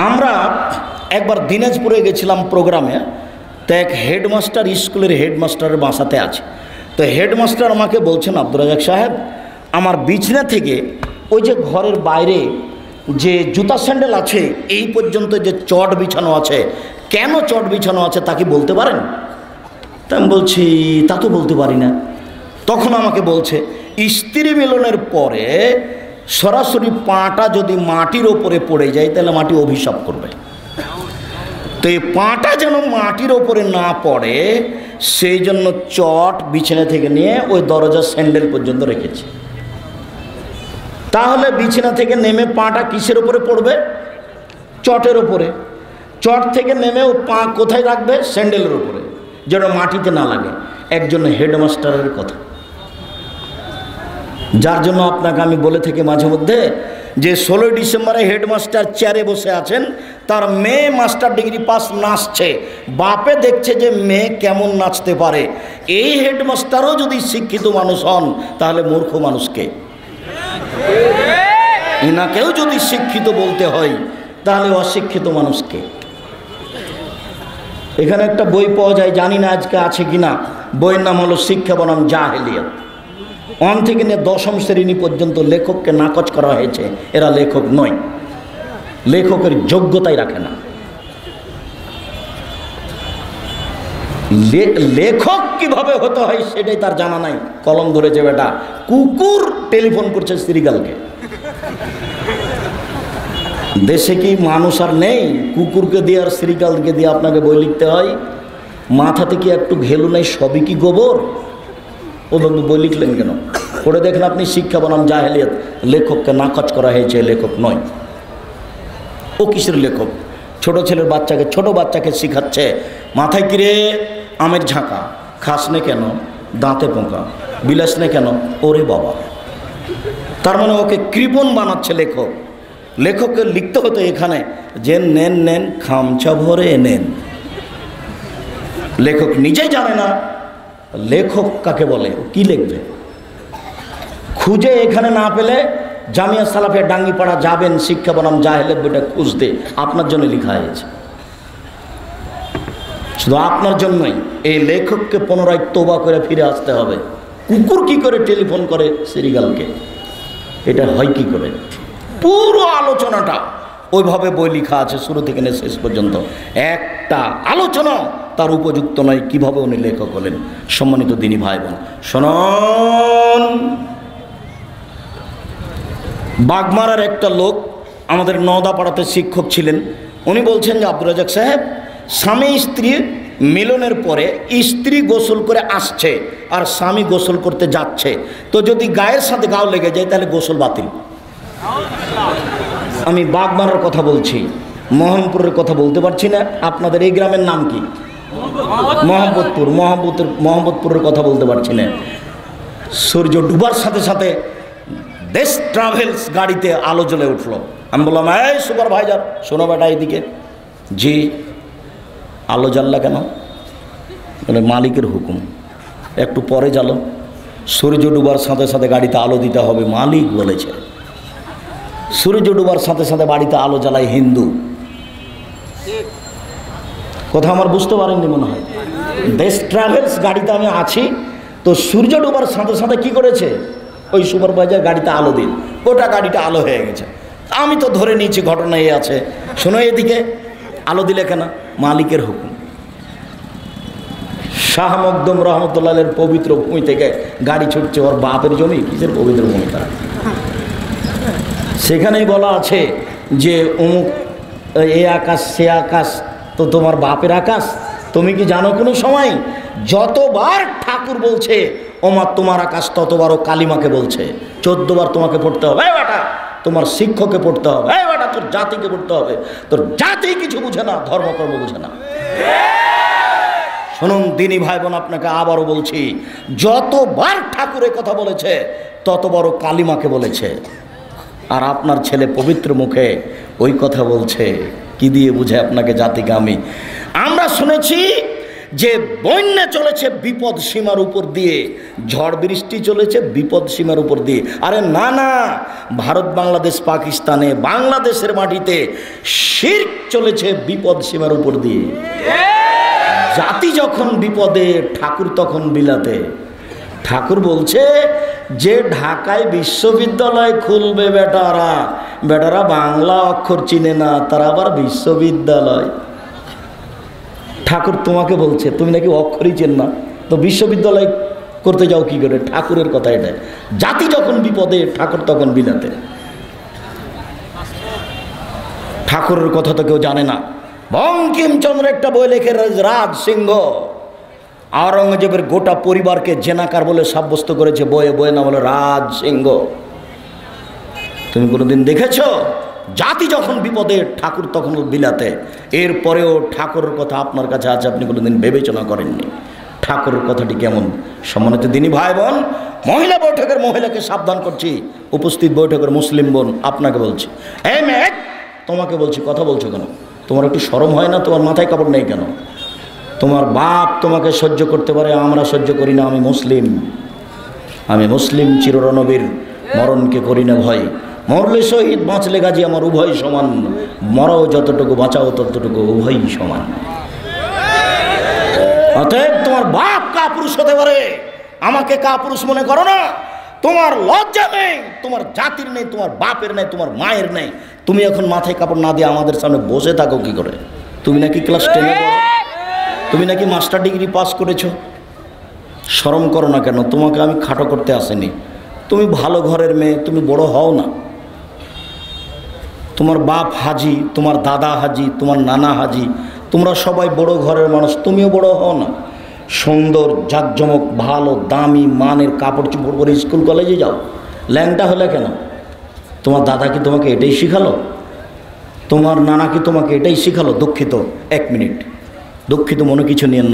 আমরা একবার দিনাজপুরে গেছিলাম প্রোগ্রামে, তো এক হেডমাস্টার, স্কুলের হেডমাস্টারের বাসাতে আছে। তো হেডমাস্টার আমাকে বলছেন, আব্দুর রাজাক সাহেব, আমার বিছনা থেকে ওই যে ঘরের বাইরে যে জুতা স্যান্ডেল আছে এই পর্যন্ত যে চট বিছানো আছে, কেন চট বিছানো আছে তা কি বলতে পারেন? তা আমি বলছি, তা তো বলতে পারি না। তখন আমাকে বলছে, স্ত্রী মিলনের পরে সরাসরি পাটা যদি মাটির ওপরে পড়ে যায় তাহলে মাটি অভিশাপ করবে। তো এই পাটা যেন মাটির ওপরে না পড়ে সেই জন্য চট বিছানা থেকে নিয়ে ওই দরজার স্যান্ডেল পর্যন্ত রেখেছে। তাহলে বিছানা থেকে নেমে পাটা কিসের ওপরে পড়বে? চটের ওপরে। চট থেকে নেমে ও পা কোথায় রাখবে? স্যান্ডেলের ওপরে, যেন মাটিতে না লাগে। একজন হেডমাস্টারের কথা, যার জন্য আপনাকে আমি বলে থাকি মাঝে মধ্যে যে 16ই ডিসেম্বরে হেডমাস্টার চেয়ারে বসে আছেন, তার মেয়ে মাস্টার ডিগ্রি পাস নাচছে, বাপে দেখছে যে মেয়ে কেমন নাচতে পারে। এই হেডমাস্টারও যদি শিক্ষিত মানুষ হন তাহলে মূর্খ মানুষকে, এনাকেও যদি শিক্ষিত বলতে হয় তাহলে অশিক্ষিত মানুষকে। এখানে একটা বই পাওয়া যায়, জানি না আজকে আছে কিনা, বইয়ের নাম হলো শিক্ষা বনাম জাহেলিয়াত। 1 থেকে নিয়ে 10ম শ্রেণী পর্যন্ত লেখককে নাকচ করা হয়েছে, এরা লেখক নয়, লেখকের যোগ্যতাই রাখে না। লেখক কিভাবে হতে হয় সেটাই তার জানা নাই। কলম ধরেছে বেটা, কুকুর টেলিফোন করছে সিরিগালকে। দেশে কি মানুষ আর নেই? কুকুরকে দিয়ে আর সিরিগালকে দিয়ে আপনাকে বই লিখতে হয়? মাথাতে কি একটু ঘেলু নাই? সবই কি গোবর? ওভাবে বই লিখলেন কেন? পড়ে দেখেন আপনি, শিক্ষা বনাম জাহেলিয়াত। লেখককে নাকচ করা হয়েছে, লেখক নয়। ও কিসের লেখক? ছোট ছেলের বাচ্চাকে, ছোট বাচ্চাকে শিখাচ্ছে, মাথায় কিরে আমের ঝাঁকা, খাস নে কেন? দাঁতে পোকা, বিলাস নে কেন? ওরে বাবা! তার মানে ওকে কৃপণ বানাচ্ছে লেখক। লেখককে লিখতে হতো এখানে যে নেন নেন খামচা ভরে নেন। লেখক নিজেই জানে না লেখক কাকে বলে, কি লিখবে। খুঁজে এখানে না পেলে জামিয়া সালাফিয়া ডাঙ্গিপাড়া যাবেন, শিক্ষা বনাম জাহেলিয়াত বইটা খুঁজতে, আপনার জন্য লেখা হয়েছে, শুধু আপনার জন্যই। এই লেখককে পুনরায় তোবা করে ফিরে আসতে হবে। কুকুর কি করে টেলিফোন করে সিরিগালকে? এটা হয় কি করে? পুরো আলোচনাটা ওইভাবে বই লেখা আছে, শুরু থেকে নিয়ে শেষ পর্যন্ত একটা আলোচনা তার উপযুক্ত নয় কিভাবে উনি লেখক হলেন। সম্মানিত দিনী ভাই বোন, শুনুন, বাগমারার একটা লোক আমাদের নওদাপাড়াতে শিক্ষক ছিলেন। উনি বলছেন যে, আব্দুর রাজাক সাহেব, স্বামী স্ত্রী মিলনের পরে স্ত্রী গোসল করে আসছে আর স্বামী গোসল করতে যাচ্ছে, তো যদি গায়ের সাথে গাও লেগে যায় তাহলে গোসল বাতিল। আমি বাগমারার কথা বলছি, মোহাম্মদপুরের কথা বলতে পারছি না। আপনাদের এই গ্রামের নাম কি? মোহাম্মদপুরের কথা বলতে পারছি না। সূর্য ডুবার সাথে সাথে দেশ ট্রাভেলস গাড়িতে আলো জ্বলে উঠলো। আমি বললাম, এই সুপারভাইজার, শোনো বেটা এইদিকে। জি। আলো জ্বাললা কেন? বলে মালিকের হুকুম। একটু পরে জ্বালো। সূর্য ডুবার সাথে সাথে গাড়িতে আলো দিতে হবে, মালিক বলেছে। সূর্য ডুবার সাথে সাথে বাড়িতে আলো জ্বালায় হিন্দু। কথা আমার বুঝতে পারেননি মনে হয়। দেশ ট্রাভেলস গাড়িতে আমি আছি, তো সূর্য ডুবার সাথে সাথে কি করেছে ওই সুপারভাইজার গাড়িতে আলো দিন, গোটা গাড়িটা আলো হয়ে গেছে। আমি তো ধরে নিয়েছি ঘটনা এই আছে। শোনো এদিকে, আলো দিলে কেন? মালিকের হুকুম। শাহ মকদুম রহমতুল্লাহের পবিত্র ভূমি থেকে গাড়ি ছুটছে, ওর বাপের জমি, কিসের পবিত্র ভূমি তারা? সেখানেই বলা আছে যে অমুক এ আকাশ সে আকাশ তো তোমার বাপের আকাশ। তুমি কি জানো কোনো সময় যতবার ঠাকুর বলছে ওমা তোমার আকাশ, ততবারও কালিমাকে বলছে। 14 বার তোমাকে পড়তে হবে, বেটা তোমার শিক্ষককে পড়তে হবে, বেটা তোর জাতিকে পড়তে হবে। তোর জাতি কিছু বুঝে না, ধর্মকর্ম বুঝে না। শুনুন দিনী ভাই বোন, আপনাকে আবারও বলছি, যতবার ঠাকুরের কথা বলেছে ততবারও কালিমাকে বলেছে। আর আপনার ছেলে পবিত্র মুখে ওই কথা বলছে, কি দিয়ে বুঝে আপনাকে জাতিকে? আমরা শুনেছি যে বন্যা চলেছে বিপদ সীমার উপর দিয়ে, ঝড় বৃষ্টি চলেছে বিপদ সীমার উপর দিয়ে। আরে না না, ভারত বাংলাদেশ পাকিস্তানে বাংলাদেশের মাটিতে শিরক চলেছে বিপদ সীমার উপর দিয়ে। জাতি যখন বিপদে, ঠাকুর তখন বিলাতে। ঠাকুর বলছে যে ঢাকায় বিশ্ববিদ্যালয় খুলবে বেটারা বাংলা অক্ষর চিনে না, তারা আবার বিশ্ববিদ্যালয়। ঠাকুর তোমাকে বলছে তুমি নাকি অক্ষরই চেন না, তো বিশ্ববিদ্যালয় করতে যাও কি করে? ঠাকুরের কথা এটা। জাতি যখন বিপদে, ঠাকুর তখন বিলাতে। ঠাকুরের কথা তো কেউ জানে না। বঙ্কিমচন্দ্র একটা বই লিখে, রাজ সিংহ আওরঙ্গজেবের গোটা পরিবারকে জেনাকার বলে সাব্যস্ত করেছে বয়ে বয়ে, না বলে রাজ সিংহ। তুমি কোনোদিন দেখেছ? জাতি যখন বিপদে, ঠাকুর তখন বিলাতে। এরপরেও ঠাকুরের কথা আপনার কাছে আছে, আপনি কোনোদিন বিবেচনা করেননি। ঠাকুরের কথাটি কেমন? সম্মানিত দিনী ভাই বোন, মহিলা বৈঠকের মহিলাকে সাবধান করছি, উপস্থিত বৈঠকের মুসলিম বোন আপনাকে বলছি, এই মেয়ে তোমাকে বলছি, কথা বলছো কেন? তোমার একটু শরম হয় না? তোমার মাথায় কাপড় নেই কেন? তোমার বাপ তোমাকে সহ্য করতে পারে, আমরা সহ্য করি না। আমি মুসলিম চিররণবীর, মরণকে করি না ভয়। মরলে শহীদ, বাঁচলে গাজী, আমার উভয় সমান। মরাও যতটুকু, বাঁচাও ততটুকু, উভয়ই সমান। অতএব তোমার বাপ কাপুরুষ হতে পারে, আমাকে কাপুরুষ মনে করো না। তোমার লজ্জা নেই, তোমার জাতির নেই, তোমার বাপের নেই, তোমার মায়ের নেই। তুমি এখন মাথায় কাপড় না দিয়ে আমাদের সামনে বসে থাকো কি করে? তুমি নাকি ক্লাস 10-এ পড়ো, তুমি নাকি মাস্টার ডিগ্রি পাস করেছো। শরম করো না কেন? তোমাকে আমি খাটো করতে আসিনি। তুমি ভালো ঘরের মেয়ে, তুমি বড় হও না। তোমার বাপ হাজি, তোমার দাদা হাজি, তোমার নানা হাজি, তোমরা সবাই বড় ঘরের মানুষ, তুমিও বড় হও না। সুন্দর জাঁকজমক ভালো দামি মানের কাপড় চোপড় পরে স্কুল কলেজে যাও। ল্যাংটা হলে কেন? তোমার দাদা কি তোমাকে এটাই শিখালো? তোমার নানা কি তোমাকে এটাই শিখালো? দুঃখিত, 1 মিনিট, দুঃখিত, মনে কিছু নিয়েন না।